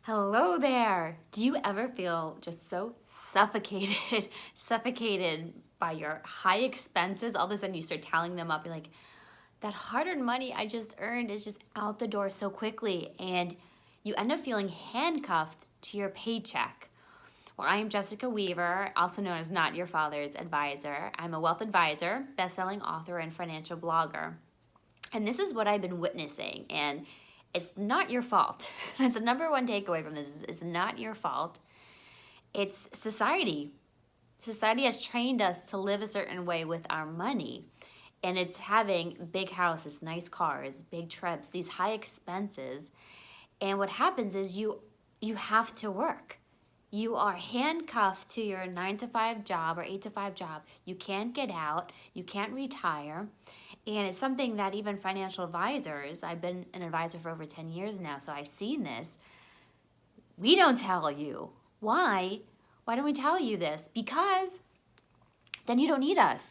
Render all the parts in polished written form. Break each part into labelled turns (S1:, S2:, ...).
S1: Hello there. Do you ever feel just so suffocated, suffocated by your high expenses? All of a sudden you start tallying them up. You're like, that hard-earned money I just earned is just out the door so quickly. And you end up feeling handcuffed to your paycheck. Well, I am Jessica Weaver, also known as Not Your Father's Advisor. I'm a wealth advisor, best-selling author, and financial blogger. And this is what I've been witnessing. And it's not your fault. That's the number one takeaway from this. It's not your fault. It's society. Society has trained us to live a certain way with our money. And it's having big houses, nice cars, big trips, these high expenses. And what happens is you have to work. You are handcuffed to your 9 to 5 job or 8 to 5 job. You can't get out. You can't retire. And it's something that even financial advisors, I've been an advisor for over 10 years now, so I've seen this. We don't tell you. Why? Why don't we tell you this? Because then you don't need us.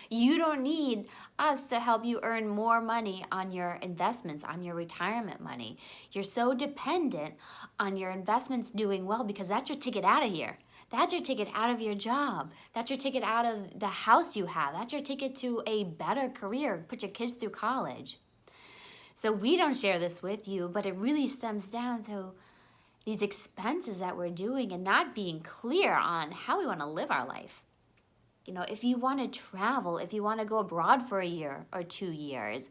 S1: You don't need us to help you earn more money on your investments, on your retirement money. You're so dependent on your investments doing well because that's your ticket out of here. That's your ticket out of your job. That's your ticket out of the house you have. That's your ticket to a better career, put your kids through college. So we don't share this with you, but it really stems down to these expenses that we're doing and not being clear on how we want to live our life. You know, if you want to travel, if you want to go abroad for a year or 2 years,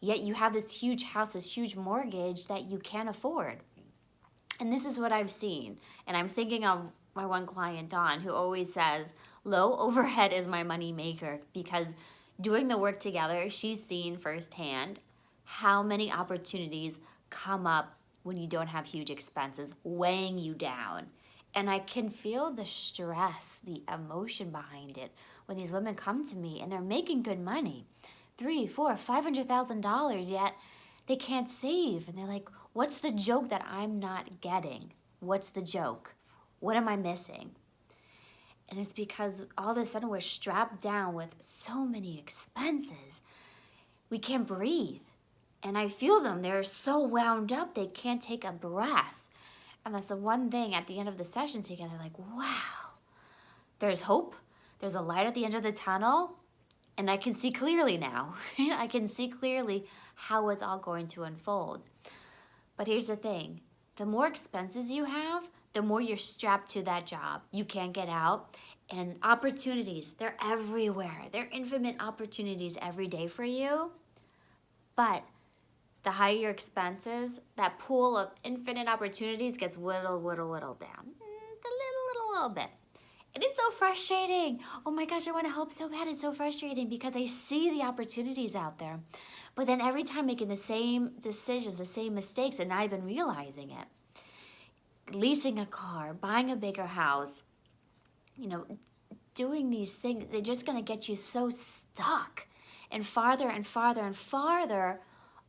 S1: yet you have this huge house, this huge mortgage that you can't afford. And this is what I've seen. And I'm thinking of my one client, Dawn, who always says, low overhead is my money maker, because doing the work together, she's seen firsthand how many opportunities come up when you don't have huge expenses weighing you down. And I can feel the stress, the emotion behind it when these women come to me and they're making good money, $300,000, $400,000, $500,000, yet they can't save. And they're like, what's the joke that I'm not getting? What's the joke? What am I missing? And it's because all of a sudden we're strapped down with so many expenses. We can't breathe. And I feel them. They're so wound up, they can't take a breath. And that's the one thing at the end of the session together, like, wow, there's hope. There's a light at the end of the tunnel. And I can see clearly now. I can see clearly how it's all going to unfold. But here's the thing. The more expenses you have, the more you're strapped to that job. You can't get out. And opportunities, they're everywhere. They're infinite opportunities every day for you. But the higher your expenses, that pool of infinite opportunities gets whittled down. A little bit. And it's so frustrating. Oh my gosh, I want to help so bad. It's so frustrating because I see the opportunities out there. But then every time making the same decisions, the same mistakes, and not even realizing it. Leasing a car, buying a bigger house, doing these things, they're just going to get you so stuck and farther and farther and farther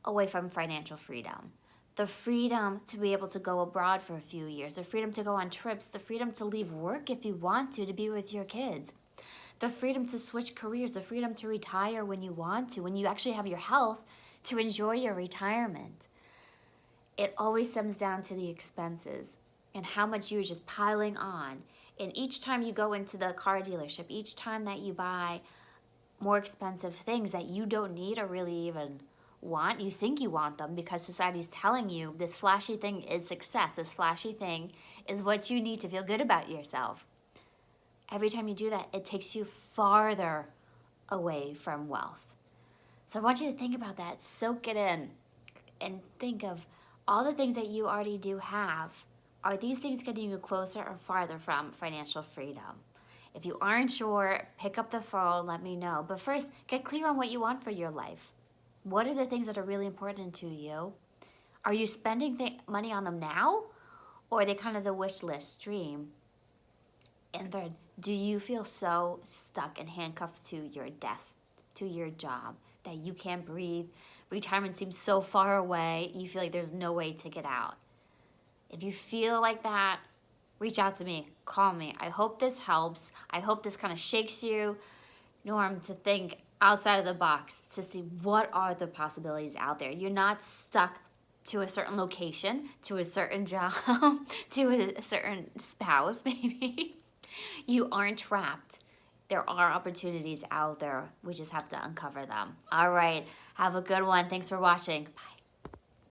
S1: away from financial freedom. The freedom to be able to go abroad for a few years, the freedom to go on trips, the freedom to leave work if you want to be with your kids, the freedom to switch careers, the freedom to retire when you want to, when you actually have your health to enjoy your retirement. It always comes down to the expenses and how much you're just piling on. And each time you go into the car dealership, each time that you buy more expensive things that you don't need or really even want, you think you want them because society's telling you this flashy thing is success, this flashy thing is what you need to feel good about yourself. Every time you do that, it takes you farther away from wealth. So I want you to think about that, soak it in, and think of all the things that you already do have. Are these things getting you closer or farther from financial freedom? If you aren't sure, pick up the phone, let me know. But first, get clear on what you want for your life. What are the things that are really important to you? Are you spending money on them now? Or are they kind of the wish list dream? And third, do you feel so stuck and handcuffed to your desk, to your job, that you can't breathe? Retirement seems so far away, you feel like there's no way to get out. If you feel like that, reach out to me, call me. I hope this helps. I hope this kind of shakes you, Norm, to think outside of the box, to see what are the possibilities out there. You're not stuck to a certain location, to a certain job, to a certain spouse, maybe. You aren't trapped. There are opportunities out there. We just have to uncover them. All right. Have a good one. Thanks for watching. Bye.